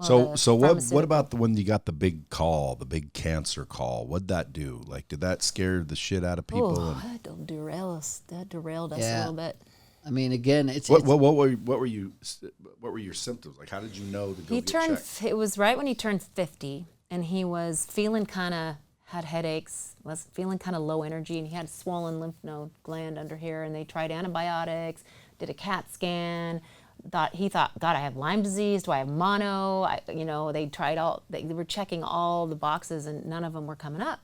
So what about the when you got the big call, the big cancer call? What'd that do? Like, did that scare the shit out of people? Oh, that derailed us a little bit. I mean, again, what were your symptoms? Like, how did you know to go get checked? It was right when he turned 50, and he was feeling had headaches, was feeling kind of low energy, and he had a swollen lymph node gland under here, and they tried antibiotics, did a CAT scan. He thought, God, I have Lyme disease. Do I have mono? They were checking all the boxes, and none of them were coming up.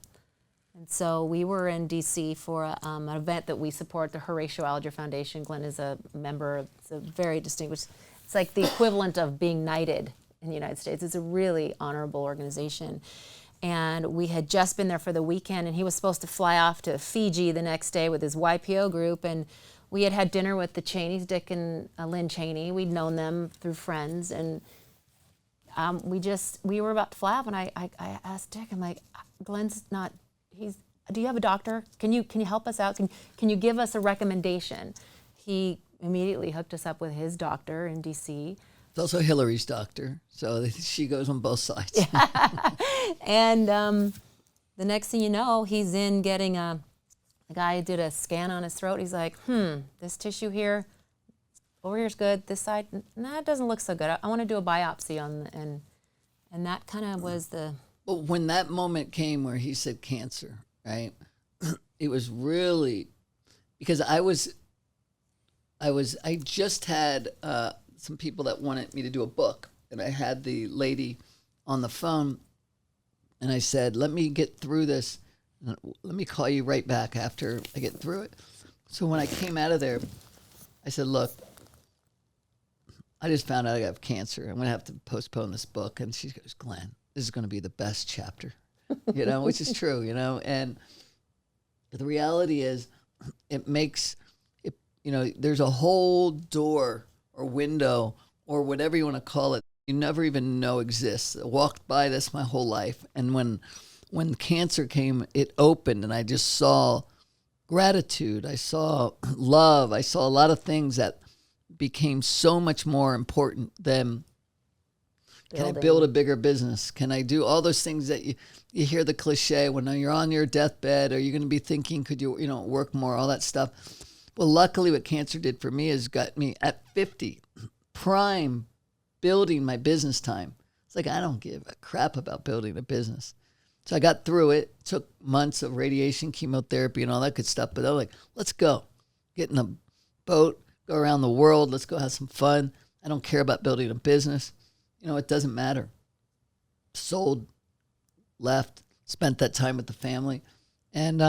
And so we were in D.C. for an event that we support, the Horatio Alger Foundation. Glenn is a member. It's a very distinguished. It's like the equivalent of being knighted in the United States. It's a really honorable organization. And we had just been there for the weekend, and he was supposed to fly off to Fiji the next day with his YPO group. And we had dinner with the Cheneys, Dick and Lynn Cheney. We'd known them through friends. And we were about to fly off, and I asked Dick, I'm like, Glenn's not, do you have a doctor? Can you help us out? Can you give us a recommendation? He immediately hooked us up with his doctor in D.C. It's also Hillary's doctor, so she goes on both sides. Yeah. And the next thing you know, he's in getting the guy did a scan on his throat. He's like, this tissue here, over here's good. This side, it doesn't look so good. I want to do a biopsy and that kind of was the. Well, when that moment came where he said cancer, right? It was really because I just had some people that wanted me to do a book, and I had the lady on the phone, and I said, let me get through this. Let me call you right back after I get through it. So when I came out of there, I said, look, I just found out I have cancer. I'm going to have to postpone this book. And she goes, Glenn, this is going to be the best chapter, which is true, And the reality is it makes, there's a whole door or window or whatever you want to call it you never even know exists. I walked by this my whole life. And when cancer came, it opened, and I just saw gratitude. I saw love. I saw a lot of things that became so much more important than can I build a bigger business? Can I do all those things that you hear the cliche when you're on your deathbed? Are you going to be thinking, could you work more, all that stuff? Well, luckily what cancer did for me is got me at 50, prime, building my business time. It's like, I don't give a crap about building a business. So I got through it, took months of radiation, chemotherapy, and all that good stuff. But I was like, let's go. Get in a boat, go around the world. Let's go have some fun. I don't care about building a business. It doesn't matter. Sold, left, spent that time with the family. And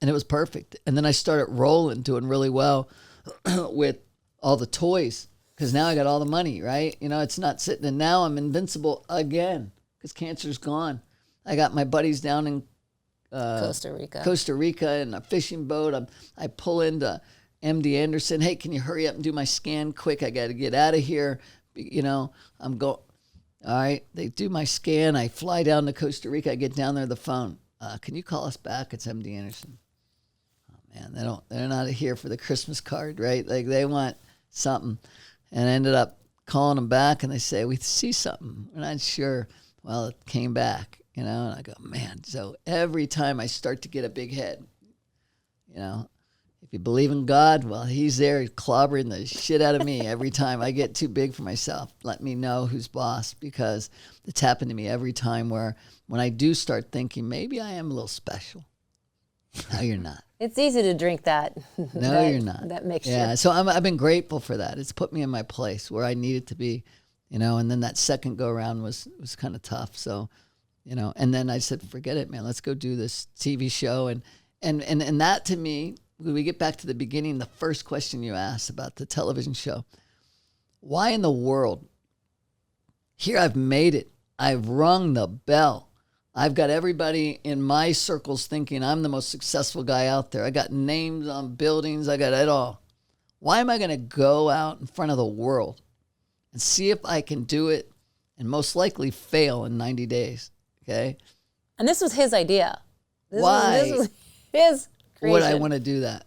it was perfect. And then I started rolling, doing really well with all the toys. Because now I got all the money, right? It's not sitting. And now I'm invincible again because cancer's gone. I got my buddies down in Costa Rica in a fishing boat. I pull into MD Anderson. Hey, can you hurry up and do my scan quick? I got to get out of here. I'm going. All right, they do my scan. I fly down to Costa Rica. I get down there, the phone. Can you call us back? It's MD Anderson. Oh man, they're not here for the Christmas card, right? Like they want something. And I ended up calling them back, and they say, we see something. We're not sure. Well, it came back, and I go, man. So every time I start to get a big head, if you believe in God, well, he's there clobbering the shit out of me every time I get too big for myself. Let me know who's boss, because it's happened to me every time where when I do start thinking, maybe I am a little special. No, you're not. It's easy to drink that. No, you're not. That mixture. Yeah, so I've been grateful for that. It's put me in my place where I needed to be, and then that second go around was kind of tough. So, and then I said, forget it, man. Let's go do this TV show. And that to me, when we get back to the beginning, the first question you asked about the television show, why in the world? Here I've made it. I've rung the bell. I've got everybody in my circles thinking I'm the most successful guy out there. I got names on buildings. I got it all. Why am I going to go out in front of the world and see if I can do it and most likely fail in 90 days? Okay. And this was his idea. Why this was his creation. would I want to do that?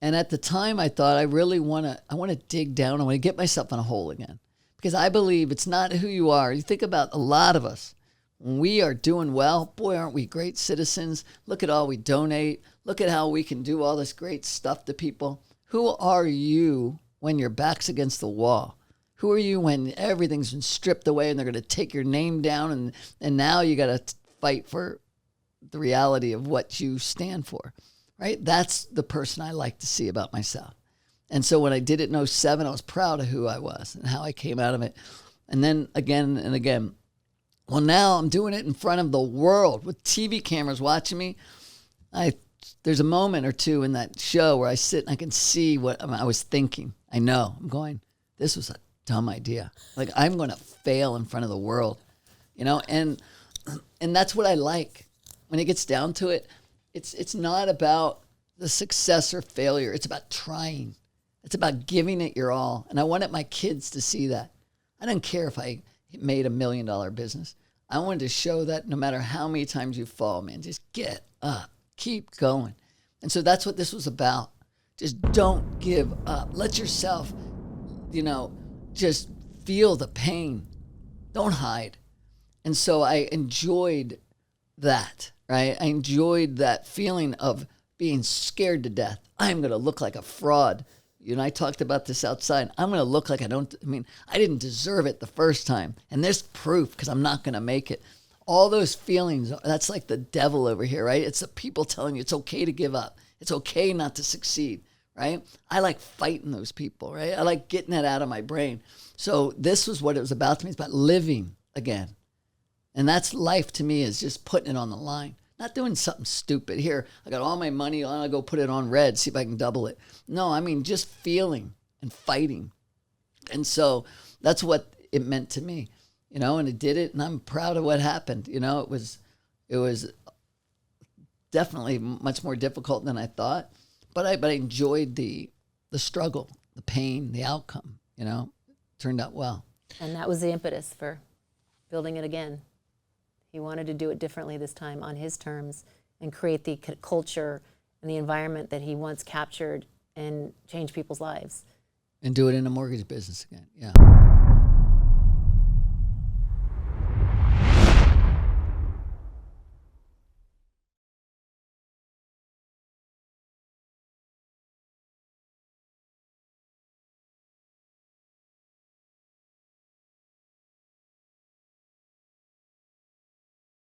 And at the time I thought I really want to dig down. I want to get myself in a hole again. because I believe it's not who you are. You think about a lot of us. When we are doing well, boy, aren't we great citizens? Look at all we donate. Look at how we can do all this great stuff to people. Who are you when your back's against the wall? Who are you when everything's been stripped away and they're going to take your name down and now you got to fight for the reality of what you stand for, right? That's the person I like to see about myself. And so when I did it in '07, I was proud of who I was and how I came out of it. And then again and again, well, now I'm doing it in front of the world with TV cameras watching me. There's a moment or two in that show where I sit and I can see what I was thinking. I know. I'm going, this was a dumb idea. Like, I'm going to fail in front of the world, you know? And that's what I like. When it gets down to it, it's not about the success or failure. It's about trying. It's about giving it your all. And I wanted my kids to see that. I don't care if I made $1 million business. I wanted to show that no matter how many times you fall, man, just get up, keep going. And so that's what this was about. Just don't give up. Let yourself, just feel the pain. Don't hide. And so I enjoyed that, right? I enjoyed that feeling of being scared to death. I'm going to look like a fraud. I talked about this outside. I'm going to look like I didn't deserve it the first time. And there's proof because I'm not going to make it. All those feelings, that's like the devil over here, right? It's the people telling you it's okay to give up. It's okay not to succeed, right? I like fighting those people, right? I like getting that out of my brain. So this was what it was about to me. It's about living again. And that's life to me, is just putting it on the line. Not doing something stupid. Here, I got all my money on, I'll go put it on red, see if I can double it. No, just feeling and fighting. And so that's what it meant to me, and it did it, and I'm proud of what happened. It was definitely much more difficult than I thought, but I enjoyed the struggle, the pain, the outcome, turned out well. And that was the impetus for building it again. He wanted to do it differently this time on his terms and create the culture and the environment that he once captured and change people's lives. And do it in a mortgage business again, yeah.